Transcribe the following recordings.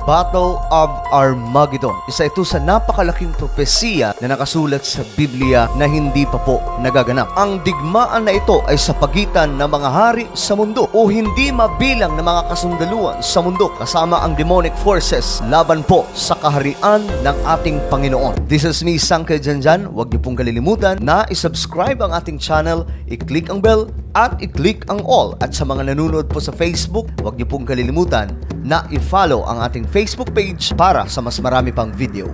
Battle of Armageddon. Isa ito sa napakalaking propesiya na nakasulat sa Biblia na hindi pa po nagaganap. Ang digmaan na ito ay sa pagitan ng mga hari sa mundo o hindi mabilang na mga kasundaluan sa mundo kasama ang demonic forces laban po sa kaharian ng ating Panginoon. This is me, Sangkay Janjan. Huwag niyo pong kalilimutan na isubscribe ang ating channel, i-click ang bell at i-click ang all. At sa mga nanonood po sa Facebook, huwag niyo pong kalilimutan na i-follow ang ating Facebook page para sa mas marami pang video.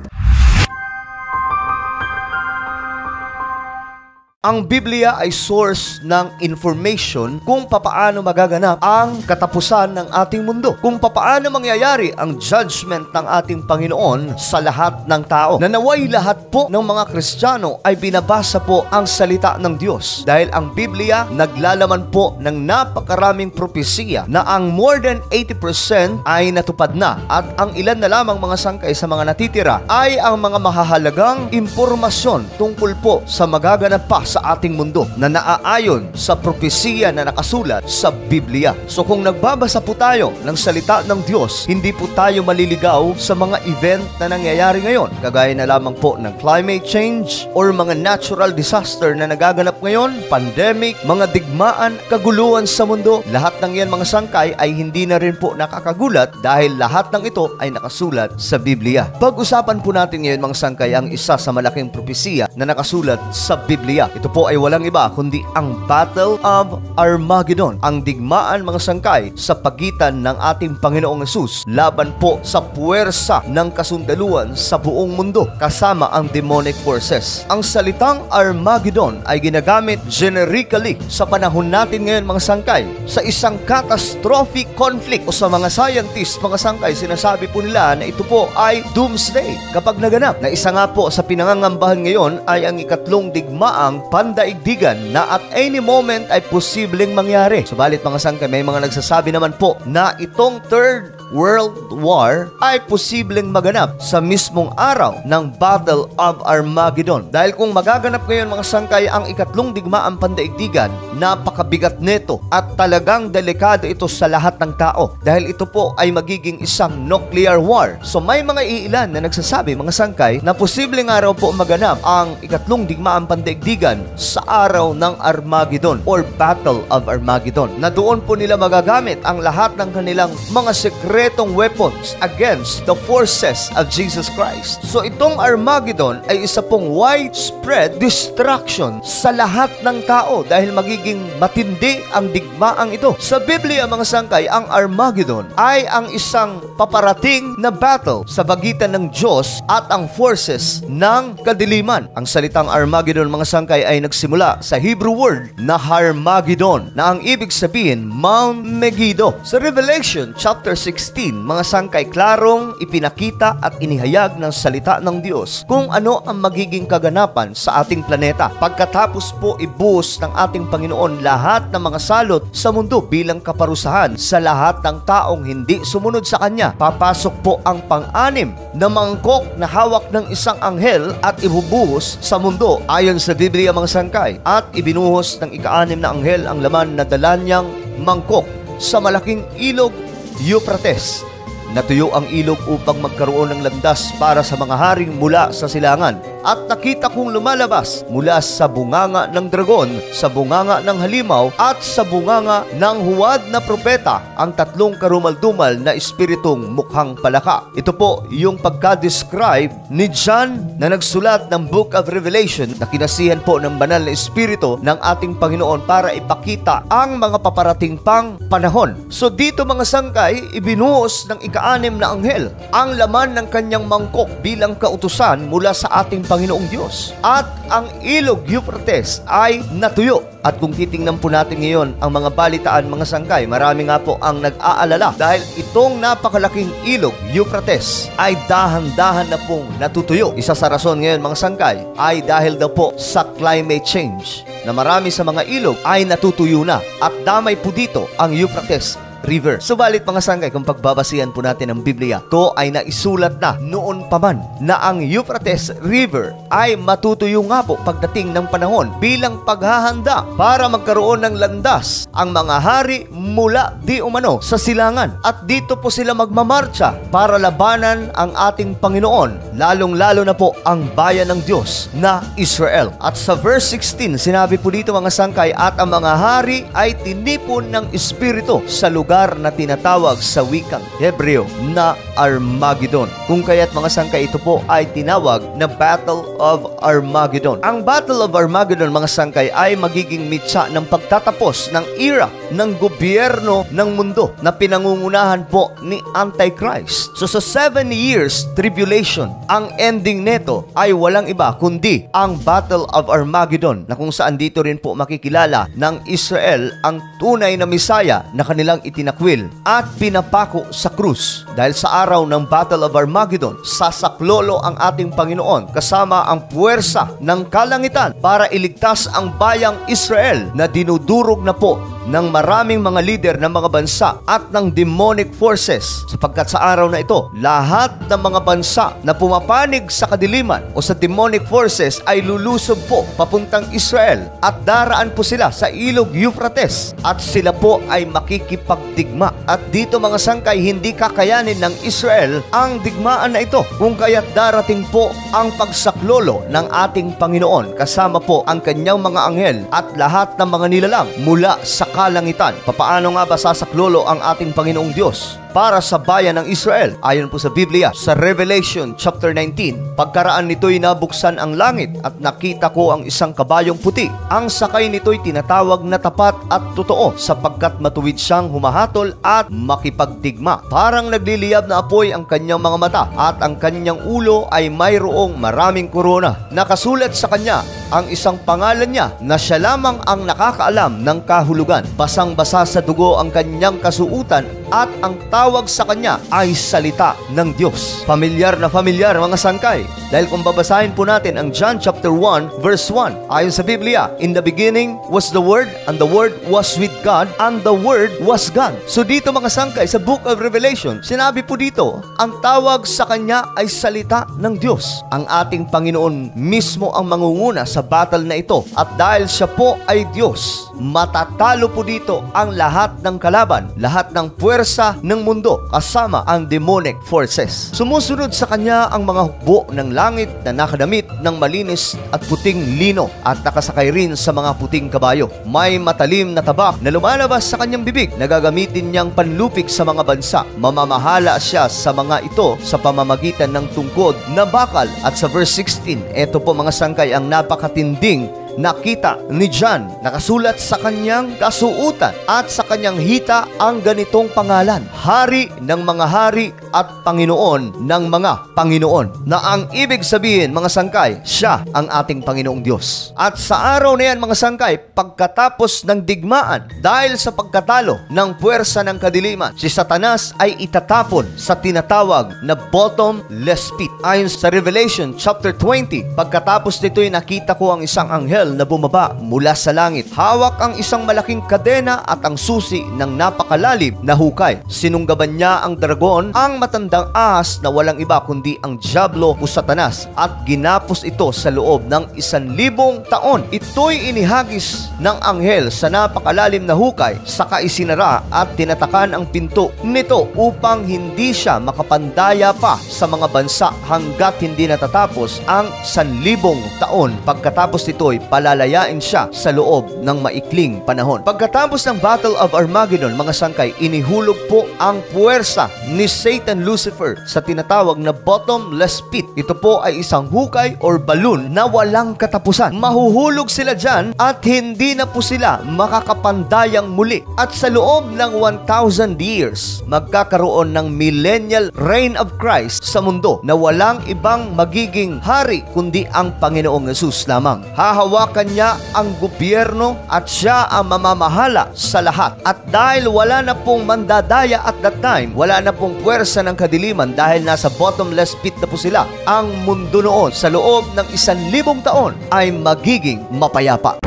Ang Biblia ay source ng information kung papaano magaganap ang katapusan ng ating mundo. Kung papaano mangyayari ang judgment ng ating Panginoon sa lahat ng tao. Nanaway lahat po ng mga Kristiyano ay binabasa po ang salita ng Diyos. Dahil ang Biblia naglalaman po ng napakaraming propesiya na ang more than 80% ay natupad na. At ang ilan na lamang mga sangkay sa mga natitira ay ang mga mahahalagang impormasyon tungkol po sa magaganap pa sa ating mundo na naaayon sa propesiya na nakasulat sa Biblia. So kung nagbabasa po tayo ng salita ng Diyos, hindi po tayo maliligaw sa mga event na nangyayari ngayon. Kagaya na lamang po ng climate change or mga natural disaster na nagaganap ngayon, pandemic, mga digmaan, kaguluhan sa mundo. Lahat ng yan mga sangkay ay hindi na rin po nakakagulat dahil lahat ng ito ay nakasulat sa Biblia. Pag-usapan po natin ngayon mga sangkay ang isa sa malaking propesiya na nakasulat sa Biblia. Ito po ay walang iba kundi ang Battle of Armageddon. Ang digmaan mga sangkay sa pagitan ng ating Panginoong Hesus laban po sa puwersa ng kasundaluan sa buong mundo kasama ang demonic forces. Ang salitang Armageddon ay ginagamit generically sa panahon natin ngayon mga sangkay sa isang catastrophic conflict o sa mga scientists mga sangkay sinasabi po nila na ito po ay doomsday kapag naganap. Na isa nga po sa pinangangambahan ngayon ay ang ikatlong digmaang pandaigdigan na at any moment ay posibleng mangyari. Subalit mga sangkay, may mga nagsasabi naman po na itong Third World War ay posibleng maganap sa mismong araw ng Battle of Armageddon. Dahil kung magaganap ngayon mga sangkay ang ikatlong digmaang pandaigdigan, napakabigat nito at talagang delikado ito sa lahat ng tao dahil ito po ay magiging isang nuclear war. So may mga iilan na nagsasabi mga sangkay na posibleng araw po maganap ang ikatlong digmaang pandaigdigan sa araw ng Armageddon or Battle of Armageddon na doon po nila magagamit ang lahat ng kanilang mga sekretong weapons against the forces of Jesus Christ. So itong Armageddon ay isa pong widespread destruction sa lahat ng tao dahil magiging matindi ang digmaang ito. Sa Biblia mga sangkay, ang Armageddon ay ang isang paparating na battle sa pagitan ng Diyos at ang forces ng kadiliman. Ang salitang Armageddon mga sangkay ay nagsimula sa Hebrew word na Harmageddon na ang ibig sabihin Mount Megiddo. Sa Revelation chapter 16, mga sangkay klarong ipinakita at inihayag ng salita ng Diyos kung ano ang magiging kaganapan sa ating planeta. Pagkatapos po ibuhos ng ating Panginoon lahat ng mga salot sa mundo bilang kaparusahan sa lahat ng taong hindi sumunod sa Kanya, papasok po ang pang-anim na mangkok na hawak ng isang anghel at ibubuhos sa mundo ayon sa Biblia mga sangkay. At ibinuhos ng ika-anim na anghel ang laman na dala niyang mangkok sa malaking ilog Euphrates. Natuyo ang ilog upang magkaroon ng landas para sa mga haring mula sa silangan. At nakita kong lumalabas mula sa bunganga ng dragon, sa bunganga ng halimaw, at sa bunganga ng huwad na propeta ang tatlong karumaldumal na espiritong mukhang palaka. Ito po yung pagka-describe ni John na nagsulat ng Book of Revelation na kinasihan po ng banal na espiritu ng ating Panginoon para ipakita ang mga paparating pang panahon. So dito mga sangkay, ibinuhos ng ika-anim na anghel ang laman ng kanyang mangkok bilang kautusan mula sa ating Panginoong Diyos. At ang ilog Euphrates ay natuyo. At kung titingnan po natin ngayon ang mga balitaan mga sangkay, marami nga po ang nag-aalala dahil itong napakalaking ilog Euphrates ay dahan-dahan na pong natutuyo. Isa sa rason ngayon mga sangkay ay dahil daw po sa climate change na marami sa mga ilog ay natutuyo na at damay po dito ang Euphrates River. Subalit mga sangkay, kung pagbabasihan po natin ang Biblia, to ay naisulat na noon pa man na ang Euphrates River ay matutuyo nga po pagdating ng panahon bilang paghahanda para magkaroon ng landas ang mga hari mula di umano sa silangan. At dito po sila magmamarcha para labanan ang ating Panginoon, lalong-lalo na po ang bayan ng Diyos na Israel. At sa verse 16, sinabi po dito mga sangkay, at ang mga hari ay tinipon ng Espiritu sa lugar na tinatawag sa wikang Hebreo na Armageddon. Kung kaya't mga sangkay, ito po ay tinawag na Battle of Armageddon. Ang Battle of Armageddon mga sangkay ay magiging mitsa ng pagtatapos ng era ng gobyerno ng mundo na pinangungunahan po ni Antichrist. So sa 7 years tribulation, ang ending neto ay walang iba kundi ang Battle of Armageddon, na kung saan dito rin po makikilala ng Israel ang tunay na Misaya na kanilang itinakwil at pinapako sa krus. Dahil sa araw ng Battle of Armageddon, sasaklolo ang ating Panginoon kasama ang puwersa ng kalangitan para iligtas ang bayang Israel na dinudurog na po ng maraming mga lider ng mga bansa at ng demonic forces, sapagkat sa araw na ito, lahat ng mga bansa na pumapanig sa kadiliman o sa demonic forces ay lulusob po papuntang Israel at daraan po sila sa ilog Euphrates at sila po ay makikipagdigma. At dito mga sangkay, hindi kakayanin ng Israel ang digmaan na ito, kung kaya't darating po ang pagsaklolo ng ating Panginoon kasama po ang kanyang mga anghel at lahat ng mga nilalang mula sa kalangitan. Papaano nga ba sasaklolo ang ating Panginoong Diyos para sa bayan ng Israel? Ayon po sa Biblia, sa Revelation chapter 19, pagkaraan nito'y nabuksan ang langit at nakita ko ang isang kabayong puti. Ang sakay nito'y tinatawag na tapat at totoo, sapagkat matuwid siyang humahatol at makipagdigma. Parang nagliliyab na apoy ang kanyang mga mata at ang kanyang ulo ay mayroong maraming korona. Nakasulat sa kanya ang isang pangalan niya na siya lamang ang nakakaalam ng kahulugan. Basang-basa sa dugo ang kanyang kasuutan at ang tawag sa kanya ay salita ng Diyos. Familiar na familiar mga sangkay. Dahil kung babasahin po natin ang John chapter 1 verse 1, ayon sa Biblia, in the beginning was the Word, and the Word was with God, and the Word was God. So dito mga sangkay, sa Book of Revelation, sinabi po dito, ang tawag sa kanya ay salita ng Diyos. Ang ating Panginoon mismo ang mangunguna sa battle na ito. At dahil siya po ay Diyos, matatalo po dito ang lahat ng kalaban, lahat ng puwersa ng mundo, kasama ang demonic forces. Sumusunod sa kanya ang mga hukbo ng langit na nakadamit ng malinis at puting lino at nakasakay rin sa mga puting kabayo. May matalim na tabak na lumalabas sa kanyang bibig na gagamitin niyang panlupik sa mga bansa. Mamamahala siya sa mga ito sa pamamagitan ng tungkod na bakal. At sa verse 16, ito po mga sangkay ang napakatinding nakita ni John. Nakasulat sa kanyang kasuutan at sa kanyang hita ang ganitong pangalan: Hari ng mga hari at Panginoon ng mga Panginoon. Na ang ibig sabihin mga sangkay, siya ang ating Panginoong Diyos. At sa araw na yan mga sangkay, pagkatapos ng digmaan, dahil sa pagkatalo ng puwersa ng kadiliman, si Satanas ay itatapon sa tinatawag na bottomless pit. Ayon sa Revelation chapter 20, pagkatapos nito'y nakita ko ang isang anghel na bumaba mula sa langit. Hawak ang isang malaking kadena at ang susi ng napakalalim na hukay. Sinunggaban niya ang dragon, ang matandang ahas na walang iba kundi ang Diablo o Satanas, at ginapos ito sa loob ng 1,000 taon. Ito'y inihagis ng anghel sa napakalalim na hukay, saka isinara at tinatakan ang pinto nito upang hindi siya makapandaya pa sa mga bansa hanggat hindi natatapos ang 1,000 taon. Pagkatapos nito'y palalayain siya sa loob ng maikling panahon. Pagkatapos ng Battle of Armageddon, mga sangkay, inihulog po ang puwersa ni Satan Lucifer sa tinatawag na bottomless pit. Ito po ay isang hukay or balloon na walang katapusan. Mahuhulog sila dyan at hindi na po sila makakapandayang muli. At sa loob ng 1,000 years, magkakaroon ng millennial reign of Christ sa mundo na walang ibang magiging hari kundi ang Panginoong Hesus lamang. Hahawakan niya ang gobyerno at siya ang mamamahala sa lahat. At dahil wala na pong mandadaya at that time, wala na pong puwersa ng kadiliman dahil nasa bottomless pit na po sila, ang mundo noon sa loob ng 1,000 taon ay magiging mapayapa.